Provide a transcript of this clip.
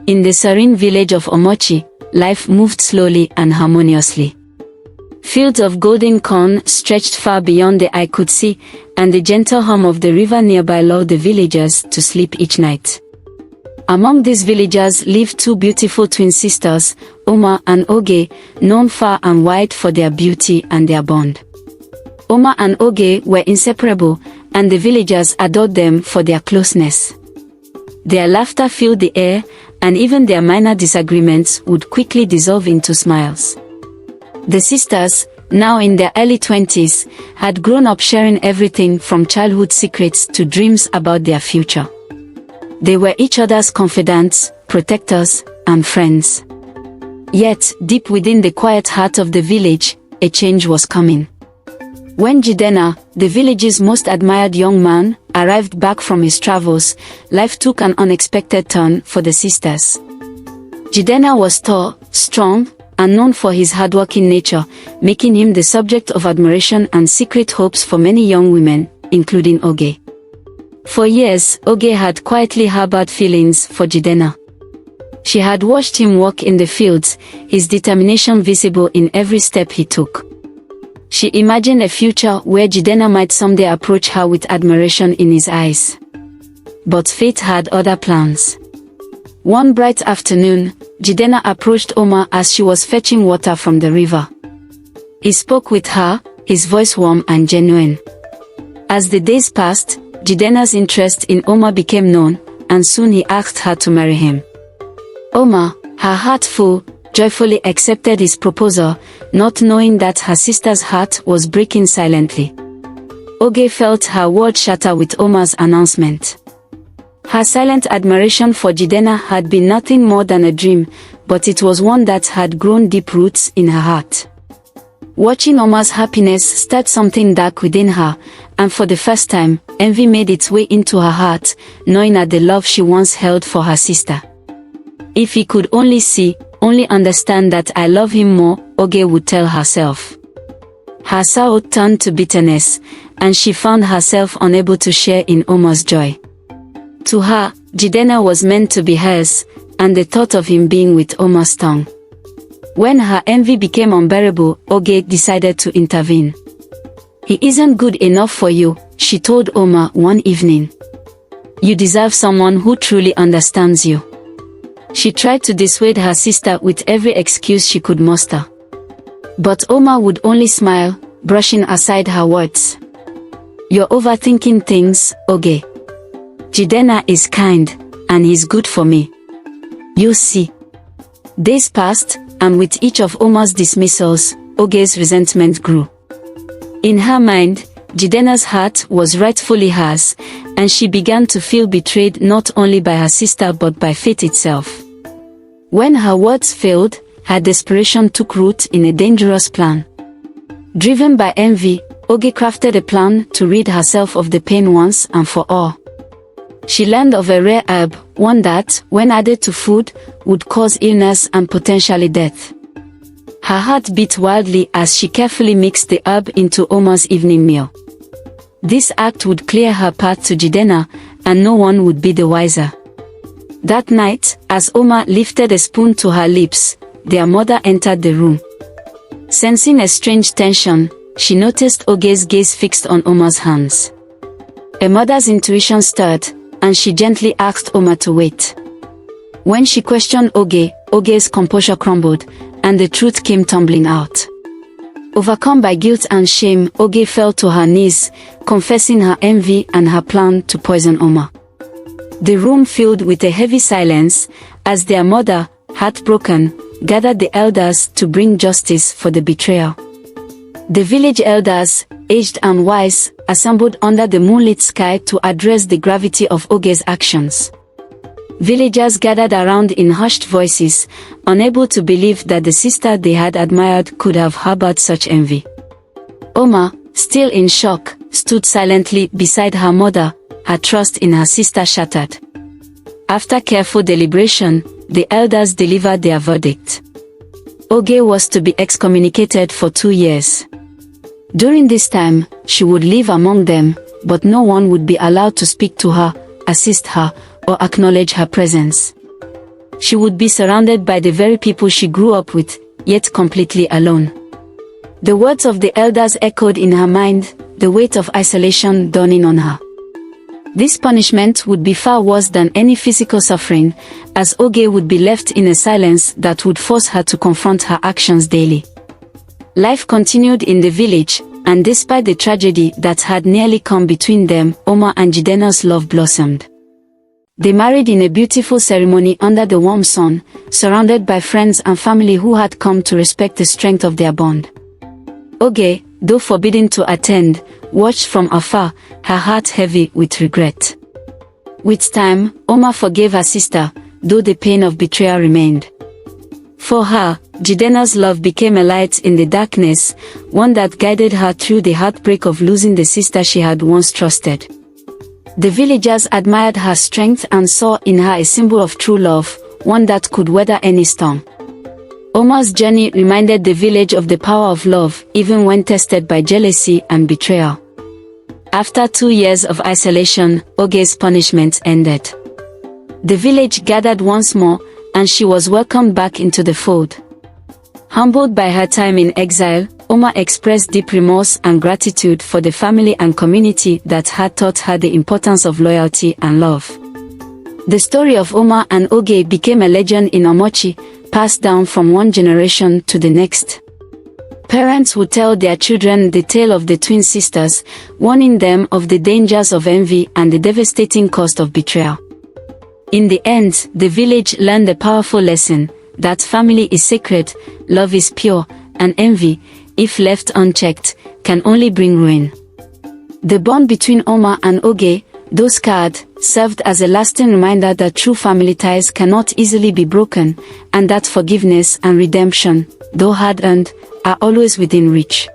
In the serene village of Amachi, life moved slowly and harmoniously. Fields of golden corn stretched far beyond the eye could see, and the gentle hum of the river nearby lulled the villagers to sleep each night. Among these villagers lived two beautiful twin sisters, Oma and Oge, known far and wide for their beauty and their bond. Oma and Oge were inseparable, and the villagers adored them for their closeness. Their laughter filled the air, and even their minor disagreements would quickly dissolve into smiles. The sisters, now in their early 20s, had grown up sharing everything from childhood secrets to dreams about their future. They were each other's confidants, protectors, and friends. Yet, deep within the quiet heart of the village, a change was coming. When Jidenna, the village's most admired young man, arrived back from his travels, life took an unexpected turn for the sisters. Jidenna was tall, strong, and known for his hardworking nature, making him the subject of admiration and secret hopes for many young women, including Oge. For years, Oge had quietly harbored feelings for Jidenna. She had watched him walk in the fields, his determination visible in every step he took. She imagined a future where Jidenna might someday approach her with admiration in his eyes. But fate had other plans. One bright afternoon, Jidenna approached Oma as she was fetching water from the river. He spoke with her, his voice warm and genuine. As the days passed, Jidenna's interest in Oma became known, and soon he asked her to marry him. Oma, her heart full, joyfully accepted his proposal, not knowing that her sister's heart was breaking silently. Oge felt her world shatter with Oma's announcement. Her silent admiration for Jidenna had been nothing more than a dream, but it was one that had grown deep roots in her heart. Watching Oma's happiness stirred something dark within her, and for the first time, envy made its way into her heart, knowing at the love she once held for her sister. If he could only see, only understand that I love him more, Oge would tell herself. Her sorrow turned to bitterness, and she found herself unable to share in Oma's joy. To her, Jidenna was meant to be hers, and the thought of him being with Oma stung. When her envy became unbearable, Oge decided to intervene. He isn't good enough for you, she told Oma one evening. You deserve someone who truly understands you. She tried to dissuade her sister with every excuse she could muster. But Oma would only smile, brushing aside her words. You're overthinking things, Oge. Jidenna is kind, and he's good for me. You see. Days passed, and with each of Oma's dismissals, Oge's resentment grew. In her mind, Jidenna's heart was rightfully hers, and she began to feel betrayed not only by her sister but by fate itself. When her words failed, her desperation took root in a dangerous plan. Driven by envy, Oge crafted a plan to rid herself of the pain once and for all. She learned of a rare herb, one that, when added to food, would cause illness and potentially death. Her heart beat wildly as she carefully mixed the herb into Oma's evening meal. This act would clear her path to Jidenna, and no one would be the wiser. That night, as Oma lifted a spoon to her lips, their mother entered the room. Sensing a strange tension, she noticed Oge's gaze fixed on Oma's hands. A mother's intuition stirred, and she gently asked Oma to wait. When she questioned Oge, Oge's composure crumbled, and the truth came tumbling out. Overcome by guilt and shame, Oge fell to her knees, confessing her envy and her plan to poison Oma. The room filled with a heavy silence, as their mother, heartbroken, gathered the elders to bring justice for the betrayal. The village elders, aged and wise, assembled under the moonlit sky to address the gravity of Oge's actions. Villagers gathered around in hushed voices, unable to believe that the sister they had admired could have harbored such envy. Oma, still in shock, stood silently beside her mother, her trust in her sister shattered. After careful deliberation, the elders delivered their verdict. Oge was to be excommunicated for 2 years. During this time, she would live among them, but no one would be allowed to speak to her, assist her, or acknowledge her presence. she would be surrounded by the very people she grew up with, yet completely alone. The words of the elders echoed in her mind, the weight of isolation dawning on her. This punishment would be far worse than any physical suffering, as Oge would be left in a silence that would force her to confront her actions daily. Life continued in the village, and despite the tragedy that had nearly come between them, Oma and Jidenna's love blossomed. They married in a beautiful ceremony under the warm sun, surrounded by friends and family who had come to respect the strength of their bond. Oge, though forbidden to attend, watched from afar, her heart heavy with regret. With time, Oma forgave her sister, though the pain of betrayal remained. For her, Jidenna's love became a light in the darkness, one that guided her through the heartbreak of losing the sister she had once trusted. The villagers admired her strength and saw in her a symbol of true love, one that could weather any storm. Oma's journey reminded the village of the power of love, even when tested by jealousy and betrayal. After 2 years of isolation, Oge's punishment ended. The village gathered once more, and she was welcomed back into the fold. Humbled by her time in exile, Oma expressed deep remorse and gratitude for the family and community that had taught her the importance of loyalty and love. The story of Oma and Oge became a legend in Amachi, passed down from one generation to the next. Parents would tell their children the tale of the twin sisters, warning them of the dangers of envy and the devastating cost of betrayal. In the end, the village learned a powerful lesson, that family is sacred, love is pure, and envy, if left unchecked, can only bring ruin. The bond between Oma and Oge, though scarred, served as a lasting reminder that true family ties cannot easily be broken, and that forgiveness and redemption, though hard-earned, are always within reach.